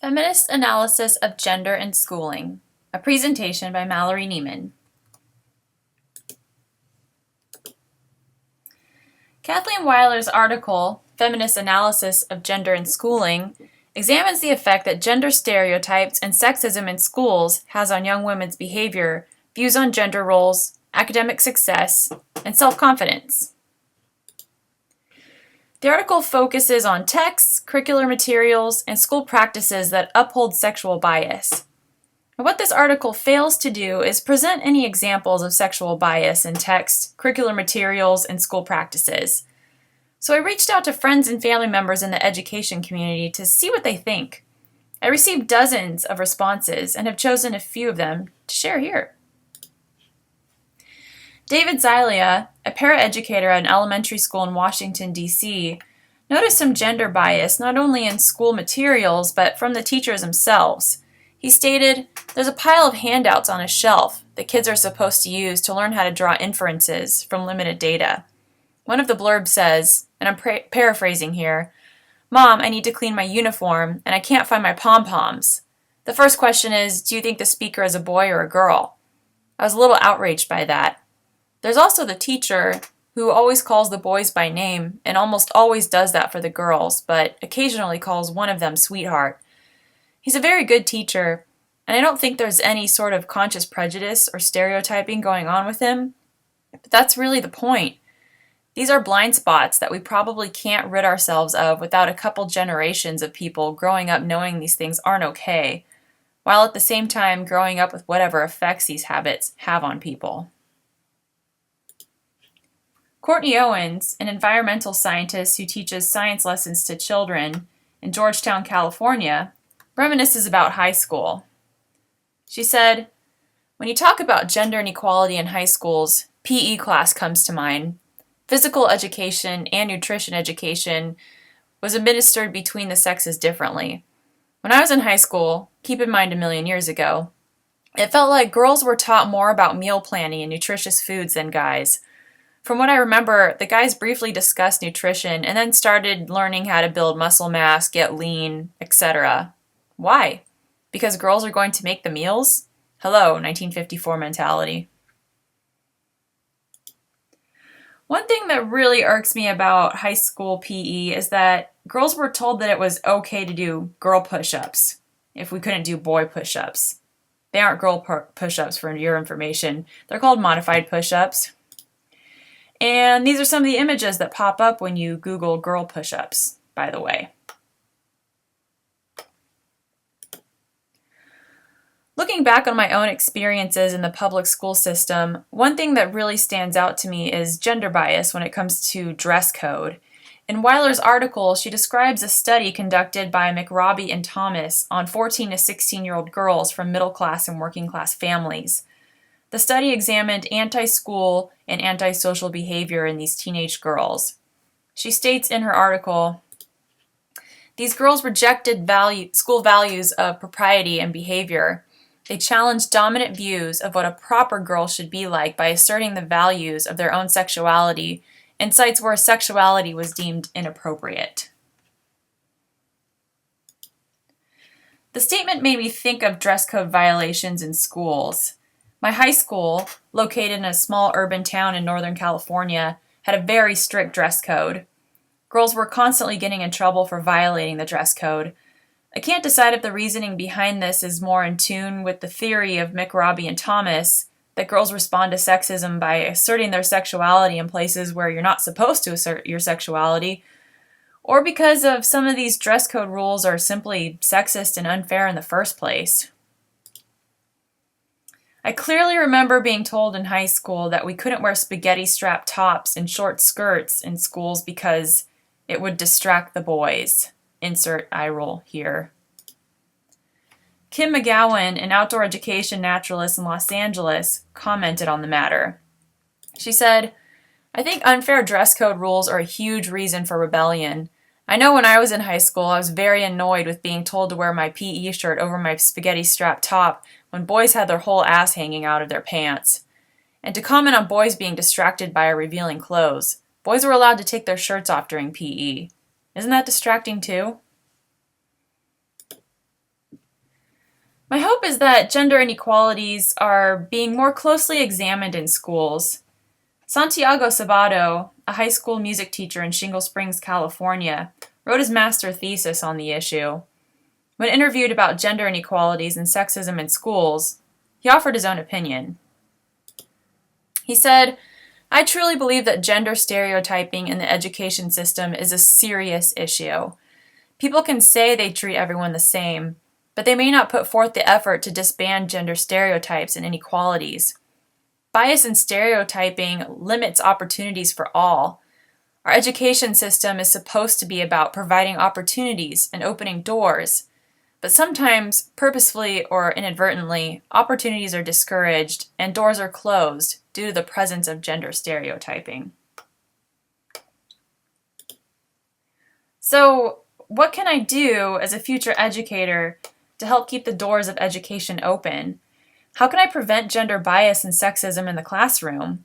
Feminist Analysis of Gender in Schooling, a presentation by Mallory Neiman. Kathleen Weiler's article, Feminist Analysis of Gender in Schooling, examines the effect that gender stereotypes and sexism in schools has on young women's behavior, views on gender roles, academic success, and self-confidence. The article focuses on texts, curricular materials, and school practices that uphold sexual bias. And what this article fails to do is present any examples of sexual bias in text, curricular materials, and school practices. So I reached out to friends and family members in the education community to see what they think. I received dozens of responses and have chosen a few of them to share here. David Zylia, a paraeducator at an elementary school in Washington, D.C., noticed some gender bias not only in school materials but from the teachers themselves. He stated, "There's a pile of handouts on a shelf that kids are supposed to use to learn how to draw inferences from limited data. One of the blurbs says, and I'm paraphrasing here, 'Mom, I need to clean my uniform and I can't find my pom-poms.' The first question is, do you think the speaker is a boy or a girl?" I was a little outraged by that. There's also the teacher who always calls the boys by name and almost always does that for the girls, but occasionally calls one of them sweetheart. He's a very good teacher, and I don't think there's any sort of conscious prejudice or stereotyping going on with him, but that's really the point. These are blind spots that we probably can't rid ourselves of without a couple generations of people growing up knowing these things aren't okay, while at the same time growing up with whatever effects these habits have on people. Courtney Owens, an environmental scientist who teaches science lessons to children in Georgetown, California, reminisces about high school. She said, "When you talk about gender inequality in high schools, PE class comes to mind. Physical education and nutrition education was administered between the sexes differently. When I was in high school, keep in mind a million years ago, it felt like girls were taught more about meal planning and nutritious foods than guys. From what I remember, the guys briefly discussed nutrition and then started learning how to build muscle mass, get lean, etc. Why? Because girls are going to make the meals? Hello, 1954 mentality." One thing that really irks me about high school PE is that girls were told that it was okay to do girl push-ups if we couldn't do boy push-ups. They aren't girl push-ups for your information. They're called modified push-ups. And these are some of the images that pop up when you Google girl push-ups, by the way. Looking back on my own experiences in the public school system, one thing that really stands out to me is gender bias when it comes to dress code. In Weiler's article, she describes a study conducted by McRobbie and Thomas on 14 to 16-year-old girls from middle-class and working-class families. The study examined anti-school and anti-social behavior in these teenage girls. She states in her article, "These girls rejected school values of propriety and behavior. They challenged dominant views of what a proper girl should be like by asserting the values of their own sexuality in sites where sexuality was deemed inappropriate." The statement made me think of dress code violations in schools. My high school, located in a small urban town in Northern California, had a very strict dress code. Girls were constantly getting in trouble for violating the dress code. I can't decide if the reasoning behind this is more in tune with the theory of McRobbie and Thomas, that girls respond to sexism by asserting their sexuality in places where you're not supposed to assert your sexuality, or because of some of these dress code rules are simply sexist and unfair in the first place. I clearly remember being told in high school that we couldn't wear spaghetti-strap tops and short skirts in schools because it would distract the boys. Insert eye roll here. Kim McGowan, an outdoor education naturalist in Los Angeles, commented on the matter. She said, "I think unfair dress code rules are a huge reason for rebellion. I know when I was in high school, I was very annoyed with being told to wear my PE shirt over my spaghetti-strap top when boys had their whole ass hanging out of their pants. And to comment on boys being distracted by our revealing clothes. Boys were allowed to take their shirts off during PE. Isn't that distracting too?" My hope is that gender inequalities are being more closely examined in schools. Santiago Sabato, a high school music teacher in Shingle Springs, California, wrote his master thesis on the issue. When interviewed about gender inequalities and sexism in schools, he offered his own opinion. He said, "I truly believe that gender stereotyping in the education system is a serious issue. People can say they treat everyone the same, but they may not put forth the effort to disband gender stereotypes and inequalities. Bias and stereotyping limits opportunities for all. Our education system is supposed to be about providing opportunities and opening doors, but sometimes, purposefully or inadvertently, opportunities are discouraged and doors are closed due to the presence of gender stereotyping." So, what can I do as a future educator to help keep the doors of education open? How can I prevent gender bias and sexism in the classroom?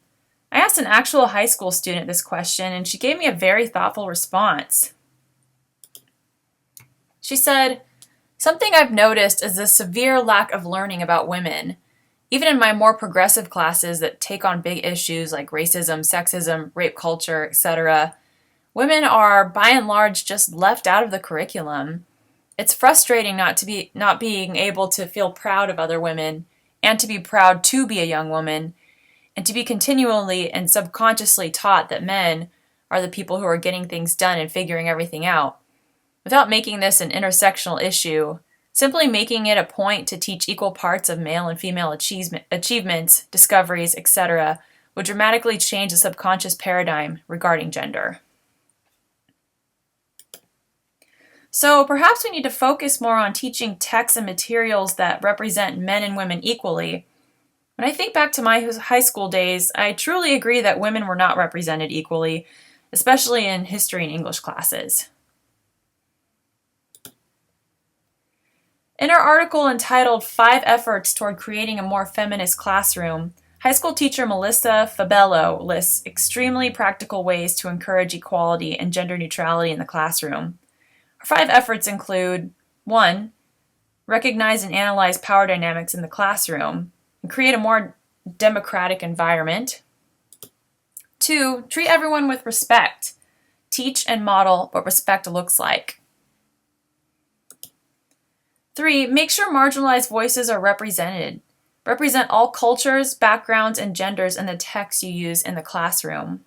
I asked an actual high school student this question, and she gave me a very thoughtful response. She said, "Something I've noticed is the severe lack of learning about women. Even in my more progressive classes that take on big issues like racism, sexism, rape culture, etc., women are, by and large, just left out of the curriculum. It's frustrating not being able to feel proud of other women and to be proud to be a young woman, and to be continually and subconsciously taught that men are the people who are getting things done and figuring everything out. Without making this an intersectional issue, simply making it a point to teach equal parts of male and female achievements, discoveries, etc., would dramatically change the subconscious paradigm regarding gender." So perhaps we need to focus more on teaching texts and materials that represent men and women equally. When I think back to my high school days, I truly agree that women were not represented equally, especially in history and English classes. In her article entitled "5 Efforts Toward Creating a More Feminist Classroom," high school teacher Melissa Fabello lists extremely practical ways to encourage equality and gender neutrality in the classroom. Her 5 efforts include: 1. Recognize and analyze power dynamics in the classroom and create a more democratic environment. 2. Treat everyone with respect. Teach and model what respect looks like. 3. Make sure marginalized voices are represented. Represent all cultures, backgrounds, and genders in the text you use in the classroom.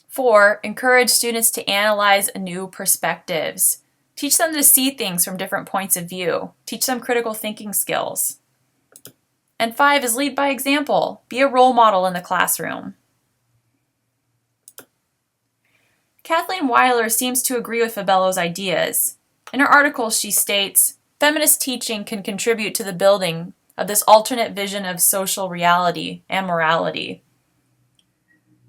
4. Encourage students to analyze new perspectives. Teach them to see things from different points of view. Teach them critical thinking skills. And 5 is lead by example. Be a role model in the classroom. Kathleen Weiler seems to agree with Fabello's ideas. In her article, she states, "Feminist teaching can contribute to the building of this alternate vision of social reality and morality."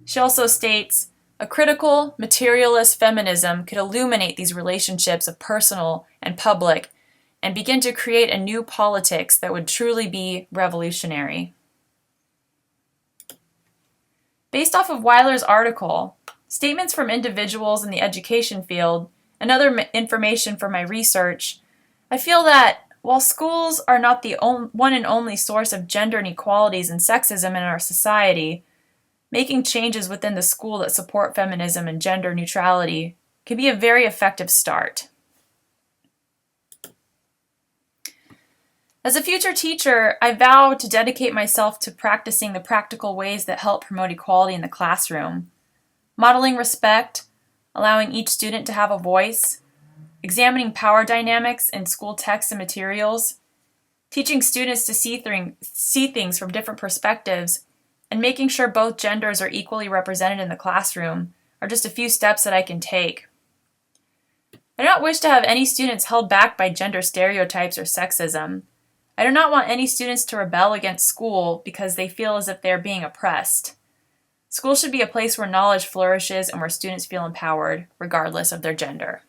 She also states, "A critical, materialist feminism could illuminate these relationships of personal and public and begin to create a new politics that would truly be revolutionary." Based off of Weiler's article, statements from individuals in the education field, and other information from my research, I feel that while schools are not the one and only source of gender inequalities and sexism in our society, making changes within the school that support feminism and gender neutrality can be a very effective start. As a future teacher, I vow to dedicate myself to practicing the practical ways that help promote equality in the classroom, modeling respect, allowing each student to have a voice, examining power dynamics in school texts and materials, teaching students to see things from different perspectives, and making sure both genders are equally represented in the classroom are just a few steps that I can take. I do not wish to have any students held back by gender stereotypes or sexism. I do not want any students to rebel against school because they feel as if they are being oppressed. School should be a place where knowledge flourishes and where students feel empowered, regardless of their gender.